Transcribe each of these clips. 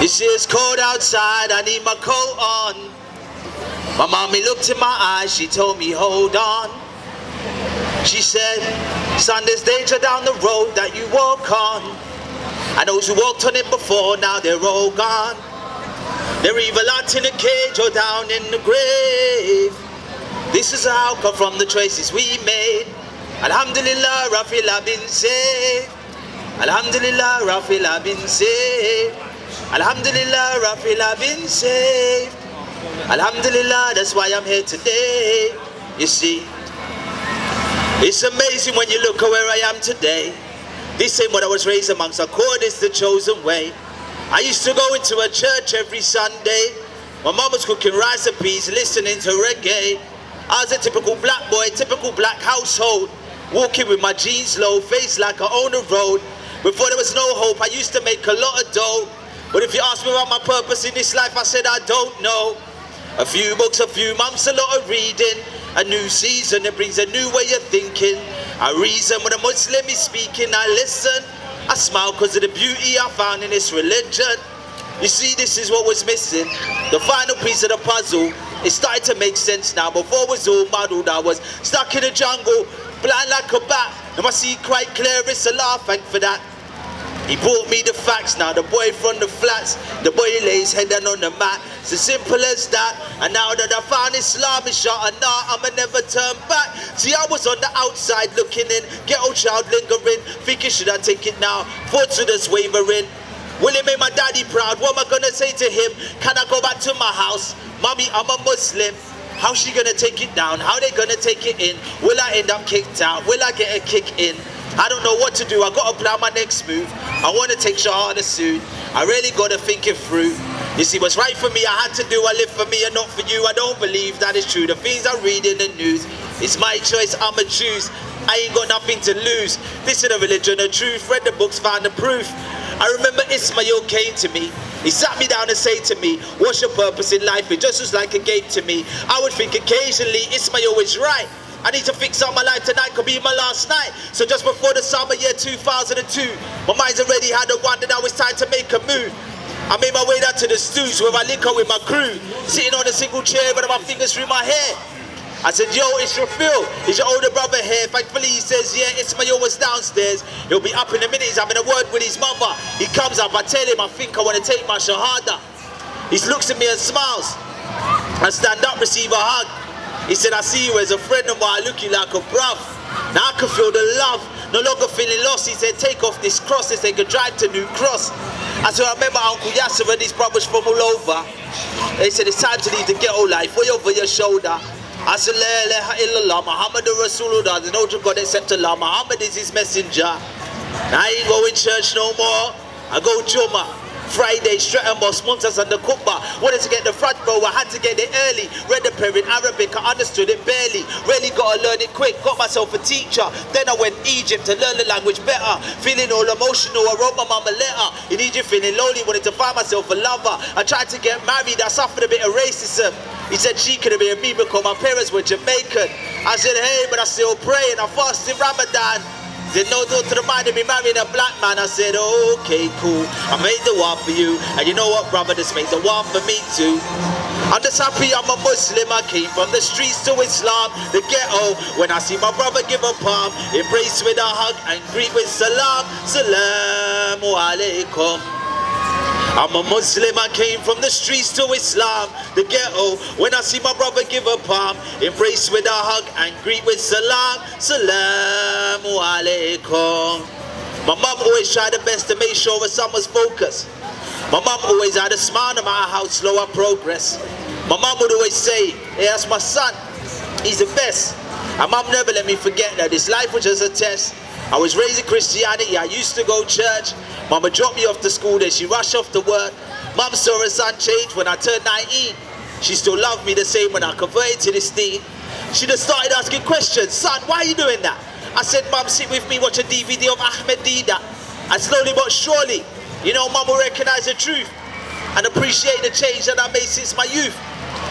see it's cold outside, I need my coat on. My mommy looked in my eyes, she told me hold on. She said, son, there's danger down the road that you walk on. And those who walked on it before, now they're all gone. They're either locked in a cage or down in the grave. This is how come from the choices we made. Alhamdulillah, I feel I've been saved. Alhamdulillah, I feel I've been saved. Alhamdulillah, I feel I've been saved. Alhamdulillah, that's why I'm here today. You see, it's amazing when you look at where I am today. This ain't what I was raised amongst. I call this the chosen way. I used to go into a church every Sunday. My mom was cooking rice and peas, listening to reggae. I was a typical black boy, typical black household, walking with my jeans low, face like I own a road. Before there was no hope, I used to make a lot of dough. But if you ask me about my purpose in this life, I said I don't know. A few books, a few months, a lot of reading. A new season, it brings a new way of thinking. I reason when a Muslim is speaking, I listen. I smile because of the beauty I found in this religion. You see, this is what was missing. The final piece of the puzzle. It started to make sense now. Before it was all muddled, I was stuck in the jungle, blind like a bat. Now I see quite clear, it's a laugh, thank for that. He brought me the facts now, the boy from the flats. The boy lays head down on the mat. It's as simple as that. And now that I found Islam, inshallah, I'ma never turn back. See, I was on the outside looking in, ghetto child lingering, thinking should I take it now? Thoughts were just wavering. Will it make my daddy proud? What am I gonna say to him? Can I go back to my house? Mommy, I'm a Muslim. How's she gonna take it down? How they gonna take it in? Will I end up kicked out? Will I get a kick in? I don't know what to do. I gotta plan my next move. I wanna take Shahada soon. I really gotta think it through. You see, what's right for me, I had to do. I live for me and not for you. I don't believe that is true. The things I read in the news, it's my choice, I'ma choose. I ain't got nothing to lose. This is the religion of truth. Read the books, found the proof. I remember Ismail came to me. He sat me down and said to me, what's your purpose in life? It just was like a gate to me. I would think occasionally Ismail is right. I need to fix up my life, tonight could be my last night. So just before the summer year 2002, my mind's already had a one, and now it's time to make a move. I made my way down to the stews where I link up with my crew, sitting on a single chair with my fingers through my hair. I said, yo, it's your Phil, is your older brother here? Thankfully he says, yeah, Ismail was downstairs. He'll be up in a minute, he's having a word with his mother. He comes up, I tell him, I think I want to take my Shahada. He looks at me and smiles. I stand up, receive a hug. He said, I see you as a friend of mine, I look you like a bruv. Now I can feel the love, no longer feeling lost. He said, take off this cross, they say, go drive to New Cross. I said, I remember Uncle Yasser and his brothers from all over. They said, it's time to leave the ghetto life, way over your shoulder. I said, La ilaha illallah, Muhammad Rasulullah, there's no true God except Allah, Muhammad is his messenger. Now I ain't going church no more, I go Juma. Friday, Stratton Boss, Montas and the Kutba. Wanted to get the front row, I had to get it early. Read the prayer in Arabic, I understood it barely. Really gotta learn it quick, got myself a teacher. Then I went Egypt to learn the language better. Feeling all emotional, I wrote my mum a letter. In Egypt feeling lonely, wanted to find myself a lover. I tried to get married, I suffered a bit of racism. He said she could have been me because my parents were Jamaican. I said, hey, but I still pray and I fast in Ramadan. Didn't know to the mind of me marrying a black man. I said, okay, cool. I made the one for you. And you know what, brother, just make the one for me too. I'm just happy I'm a Muslim. I came from the streets to Islam, the ghetto. When I see my brother give a palm, embrace with a hug and greet with salam. Salamu alaikum. I'm a Muslim, I came from the streets to Islam, the ghetto. When I see my brother give a palm, embrace with a hug and greet with salam. Salamu alaikum. My mum always tried her best to make sure her son was focused. My mum always had a smile no matter how slow I progress. My mum would always say, hey, that's my son, he's the best. And mum never let me forget that this life was just a test. I was raised in Christianity, I used to go to church. Mama dropped me off to school, then she rushed off to work. Mum saw her son change when I turned 19. She still loved me the same when I converted to this deen. She just started asking questions. Son, why are you doing that? I said, Mum, sit with me, watch a DVD of Ahmed Dida. And slowly but surely, you know, Mum will recognize the truth and appreciate the change that I made since my youth.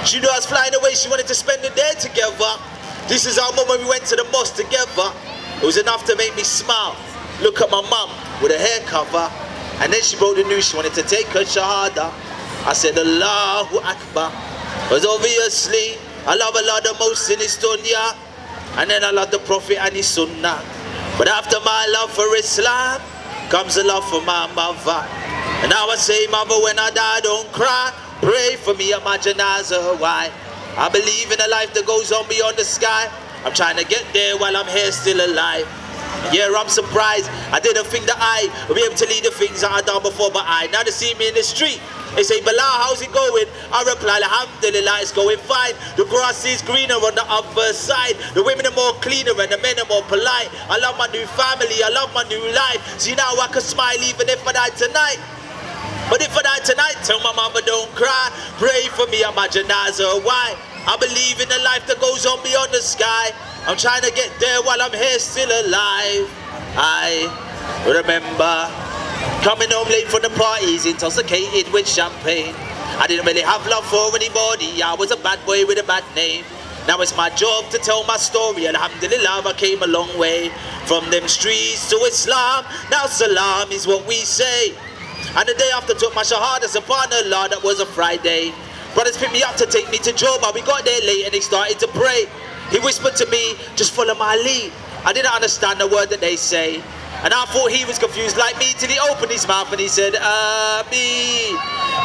She knew I was flying away, she wanted to spend the day together. This is our mum when we went to the mosque together. It was enough to make me smile. Look at my mum with a hair cover. And then she broke the news she wanted to take her Shahada. I said, Allahu Akbar. Because obviously, I love Allah the most in this dunya. And then I love the Prophet and his Sunnah. But after my love for Islam, comes the love for my mother. And now I say, mother, when I die, don't cry. Pray for me at my janazah. Why? I believe in a life that goes on beyond the sky. I'm trying to get there while I'm here still alive. Yeah, I'm surprised. I didn't think that I would be able to lead the things that I done before, but now they see me in the street. They say, Belal, how's it going? I reply, Alhamdulillah, it's going fine. The grass is greener on the other side. The women are more cleaner and the men are more polite. I love my new family, I love my new life. See, now I can smile even if I die tonight. But if I die tonight, tell my mama don't cry. Pray for me at my janazah. Why? I believe in a life that goes on beyond the sky. I'm trying to get there while I'm here still alive. I remember coming home late from the parties, intoxicated with champagne. I didn't really have love for anybody. I was a bad boy with a bad name. Now it's my job to tell my story. Alhamdulillah, I came a long way. From them streets to Islam. Now salam is what we say. And the day after took my Shahada, subhanallah, that was a Friday. Brothers picked me up to take me to Joba. We got there late and they started to pray. He whispered to me, just follow my lead. I didn't understand the word that they say. And I thought he was confused like me till he opened his mouth and he said, Ameen.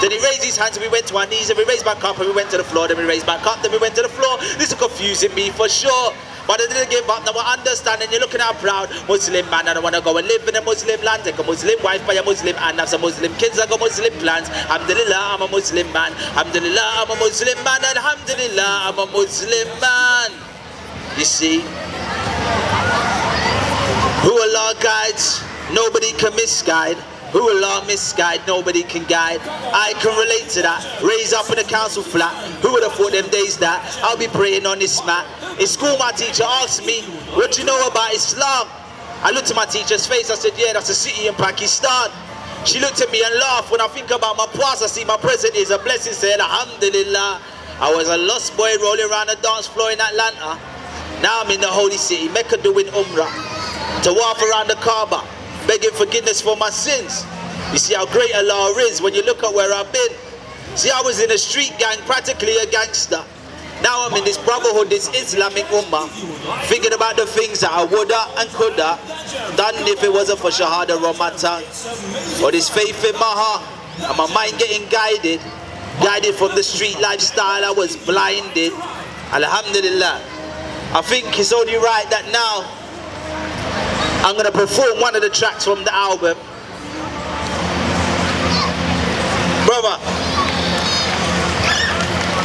Then he raised his hands and we went to our knees and we raised back up and we went to the floor. Then we raised back up, then we went to the floor. This is confusing me for sure. But I didn't give up. Now I understand and you're looking at a proud Muslim man. I don't want to go and live in a Muslim land. Take a Muslim wife by a Muslim and have some Muslim kids. I got Muslim plans. Alhamdulillah, I'm a Muslim man. Alhamdulillah, I'm a Muslim man. Alhamdulillah, I'm a Muslim man. You see? Who Allah guides, nobody can misguide. Who Allah misguide, nobody can guide. I can relate to that. Raised up in a council flat. Who would have thought them days that I'll be praying on this mat? In school my teacher asked me, what do you know about Islam? I looked at my teacher's face, I said, yeah, that's a city in Pakistan. She looked at me and laughed. When I think about my past, I see my present is a blessing. Said, Alhamdulillah. I was a lost boy rolling around the dance floor in Atlanta. Now I'm in the holy city, Mecca doing Umrah. To walk around the Kaaba, begging forgiveness for my sins. You see how great Allah is when you look at where I've been. See, I was in a street gang, practically a gangster. Now I'm in this brotherhood, this Islamic ummah, thinking about the things that I woulda and coulda done if it wasn't for Shahada on my tongue. Or this faith in my heart, and my mind getting guided from the street lifestyle. I was blinded. Alhamdulillah. I think it's only right that now I'm going to perform one of the tracks from the album. Brother,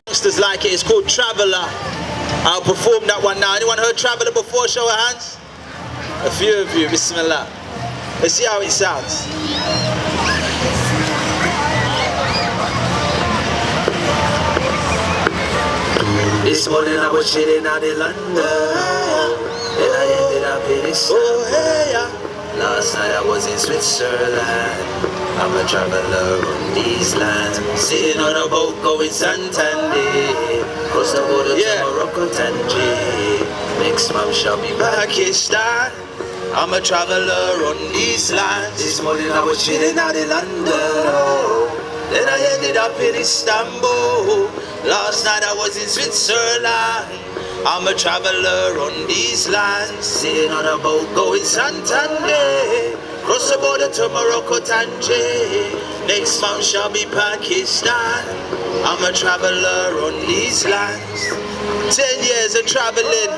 youngsters like it, it's called Traveller. I'll perform that one now. Anyone heard Traveller before? Show of hands. A few of you, Bismillah. Let's see how it sounds. This morning I was chilling out in London. Then I ended up in Istanbul. Last night I was in Switzerland. I'm a traveller on these lands. Sitting on a boat going Santander. Cross the border to Morocco, Tangier. Next month shall be Pakistan. I'm a traveller on these lands. This morning I was chilling out in London. Then I ended up in Istanbul. Last night I was in Switzerland. I'm a traveller on these lands. Sitting on a boat going Santander. Cross the border to Morocco, Tangier. Next month shall be Pakistan. I'm a traveller on these lands. 10 years of travelling.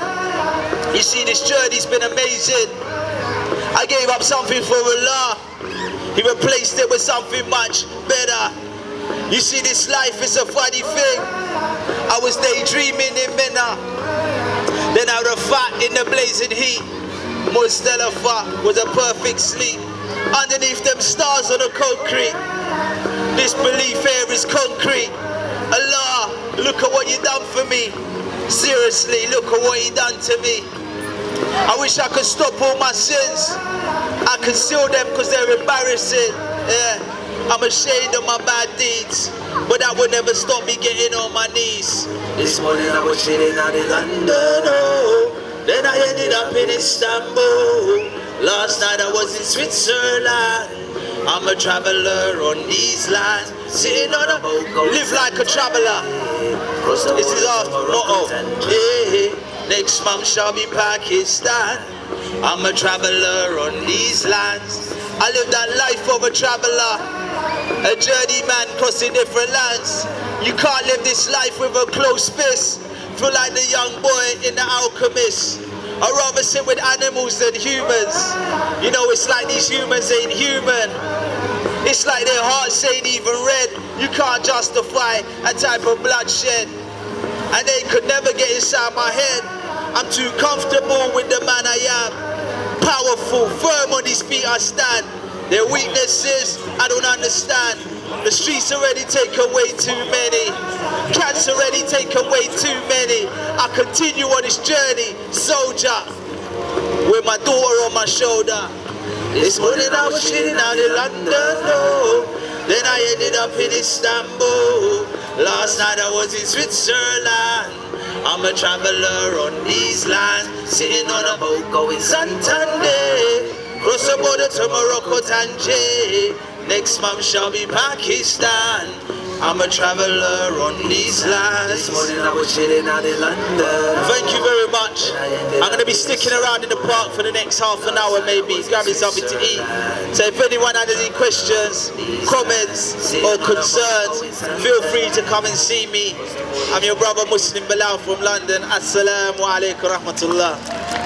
You see, this journey's been amazing. I gave up something for Allah. He replaced it with something much better. You see, this life is a funny thing. I was daydreaming in Mecca. Then I was fat in the blazing heat. Muzdalifah was a perfect sleep. Underneath them stars on the concrete. This belief here is concrete. Allah, look at what you done for me. Seriously, look at what you done to me. I wish I could stop all my sins. I conceal them because they're embarrassing. Yeah. I'm ashamed of my bad deeds, but that would never stop me getting on my knees. This morning I was chilling out in London, oh. Then I ended up in Istanbul. Last night I was in Switzerland. I'm a traveler on these lands. Sitting on a boat, live like a traveler. This is our motto. Hey, next month shall be Pakistan. I'm a traveler on these lands. I live that life of a traveler, a journeyman crossing different lands. You can't live this life with a close fist. Feel like the young boy in The Alchemist. I'd rather sit with animals than humans. You know, it's like these humans ain't human. It's like their hearts ain't even red. You can't justify a type of bloodshed. And they could never get inside my head. I'm too comfortable with the man I am. Powerful, firm on these feet I stand. Their weaknesses, I don't understand. The streets already take away too many. Cancer already take away too many. I continue on this journey, soldier, with my daughter on my shoulder. This morning I was chilling out in London, oh. Then I ended up in Istanbul. Last night I was in Switzerland. I'm a traveler on these lands. Sitting on a boat going Santander. Cross the border to Morocco, Tangier. Next month shall be Pakistan. I'm a traveler on these lands. This morning I was chilling out in London. Thank you very much. I'm going to be sticking around in the park for the next half an hour maybe, grabbing something to eat. So if anyone has any questions, comments or concerns, feel free to come and see me. I'm your brother Muslim Belal from London. Assalamu alaikum rahmatullah.